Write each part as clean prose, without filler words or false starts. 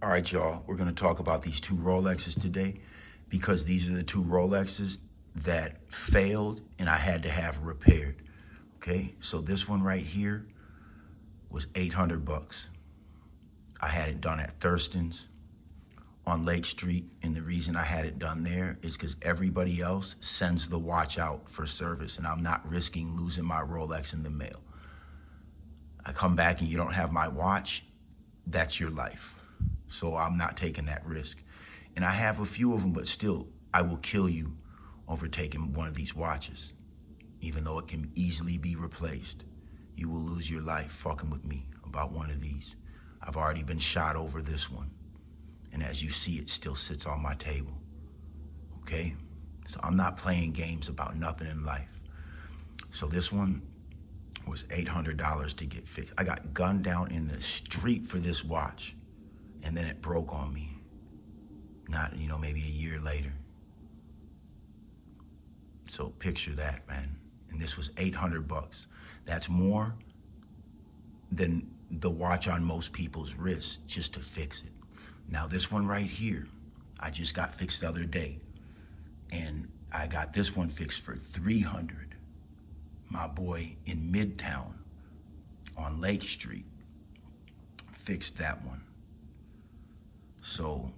All right, y'all, we're going to talk about these two Rolexes today because these are the two Rolexes that failed and I had to have repaired. Okay, so this one right here was 800 bucks. I had it done at Thurston's on Lake Street, and the reason I had it done there is because everybody else sends the watch out for service, and I'm not risking losing my Rolex in the mail. I come back and you don't have my watch, that's your life. So I'm not taking that risk. And I have a few of them, but still, I will kill you over taking one of these watches. Even though it can easily be replaced, you will lose your life fucking with me about one of these. I've already been shot over this one. And as you see, it still sits on my table, okay? So I'm not playing games about nothing in life. So this one was $800 to get fixed. I got gunned down in the street for this watch, and then it broke on me. Not, maybe a year later. So picture that, man. And this was 800 bucks. That's more than the watch on most people's wrists just to fix it. Now this one right here, I just got fixed the other day, and I got this one fixed for 300. My boy in Midtown on Lake Street fixed that one. So,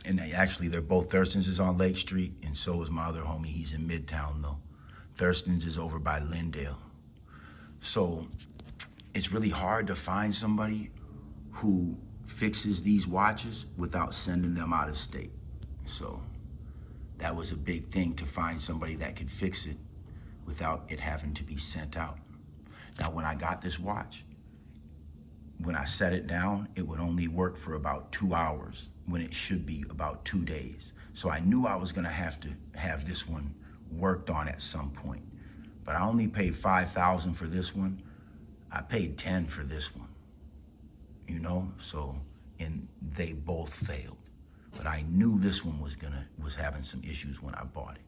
and they're both, Thurston's is on Lake Street, and so is my other homie. He's in Midtown though. Thurston's is over by Lindale. So it's really hard to find somebody who fixes these watches without sending them out of state. So that was a big thing, to find somebody that could fix it without it having to be sent out. Now, when I got this watch, when I set it down, it would only work for about 2 hours when it should be about 2 days. So I knew I was gonna have to have this one worked on at some point. But I only paid $5,000 for this one. I paid $10 for this one, so, and they both failed. But I knew this one was having some issues when I bought it.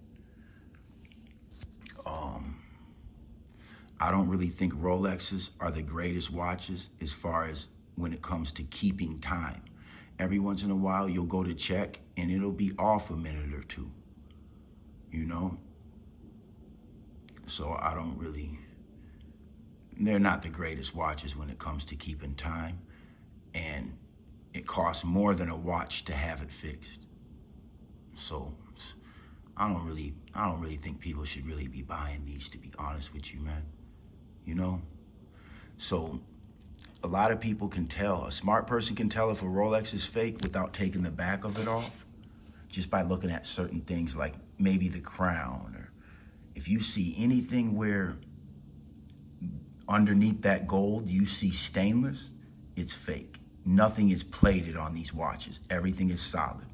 I don't really think Rolexes are the greatest watches as far as when it comes to keeping time. Every once in a while, you'll go to check and it'll be off a minute or two, So they're not the greatest watches when it comes to keeping time, and it costs more than a watch to have it fixed. So I don't really think people should really be buying these, to be honest with you, man. So a lot of people can tell, a smart person can tell if a Rolex is fake without taking the back of it off, just by looking at certain things like maybe the crown, or if you see anything where underneath that gold you see stainless, it's fake. Nothing is plated on these watches. Everything is solid.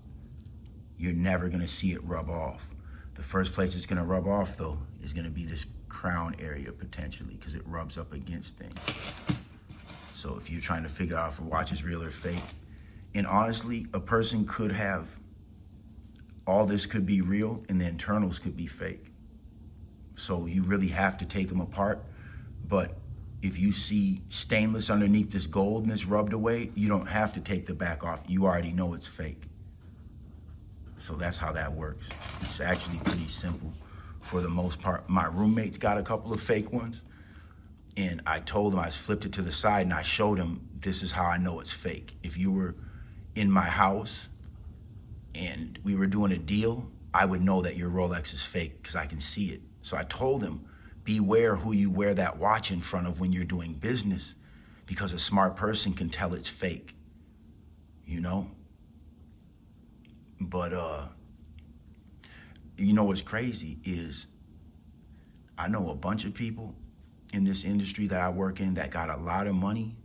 You're never gonna see it rub off. The first place it's gonna rub off though is gonna be this crown area potentially, because it rubs up against things. So if you're trying to figure out if a watch is real or fake, and honestly, a person could have, all this could be real and the internals could be fake. So you really have to take them apart. But if you see stainless underneath this gold and it's rubbed away, you don't have to take the back off. You already know it's fake. So that's how that works. It's actually pretty simple for the most part. My roommate's got a couple of fake ones, and I told him, I flipped it to the side and I showed him, this is how I know it's fake. If you were in my house and we were doing a deal, I would know that your Rolex is fake because I can see it. So I told him, beware who you wear that watch in front of when you're doing business, because a smart person can tell it's fake, But, what's crazy is I know a bunch of people in this industry that I work in that got a lot of money,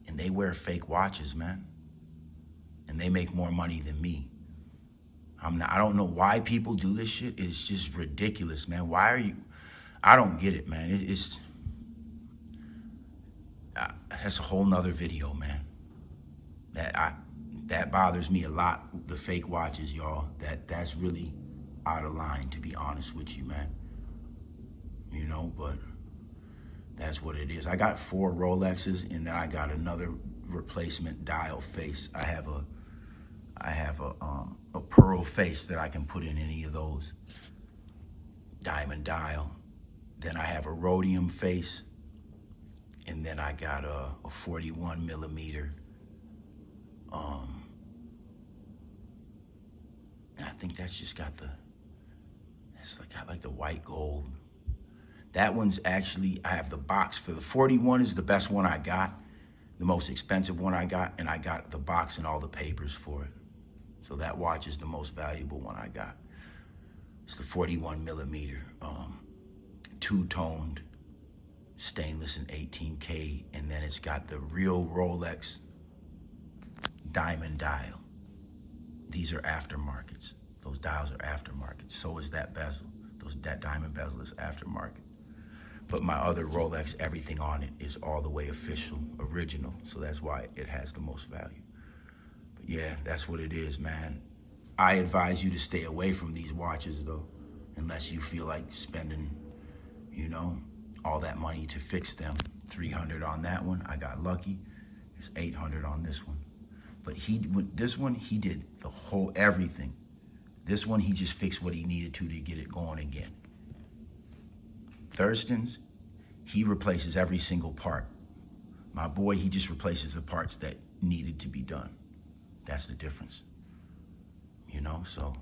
and they wear fake watches, man. And they make more money than me. I don't know why people do this shit. It's just ridiculous, man. I don't get it, man. That's a whole nother video, man. That bothers me a lot, the fake watches, y'all. That's really out of line, to be honest with you, man. But that's what it is. I got 4 Rolexes, and then I got another replacement dial face. I have a pearl face that I can put in any of those. Diamond dial. Then I have a rhodium face. And then I got a 41 millimeter. And I think that's just got got the white gold. That one's actually, I have the box for the 41 is the best one I got, the most expensive one I got, and I got the box and all the papers for it. So that watch is the most valuable one I got. It's the 41 millimeter, two-toned stainless and 18K, and then it's got the real Rolex diamond dial. These are aftermarkets. Those dials are aftermarket. So is that bezel. That diamond bezel is aftermarket. But my other Rolex, everything on it is all the way official, original. So that's why it has the most value. But yeah, that's what it is, man. I advise you to stay away from these watches though, unless you feel like spending, you know, all that money to fix them. 300 on that one, I got lucky. There's 800 on this one. But this one, he did the whole everything. This one, he just fixed what he needed to get it going again. Thurston's, he replaces every single part. My boy, he just replaces the parts that needed to be done. That's the difference. You know, so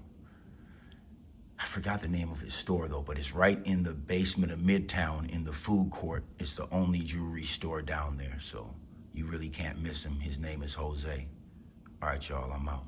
I forgot the name of his store though, but it's right in the basement of Midtown in the food court. It's the only jewelry store down there, so you really can't miss him. His name is Jose. All right, y'all, I'm out.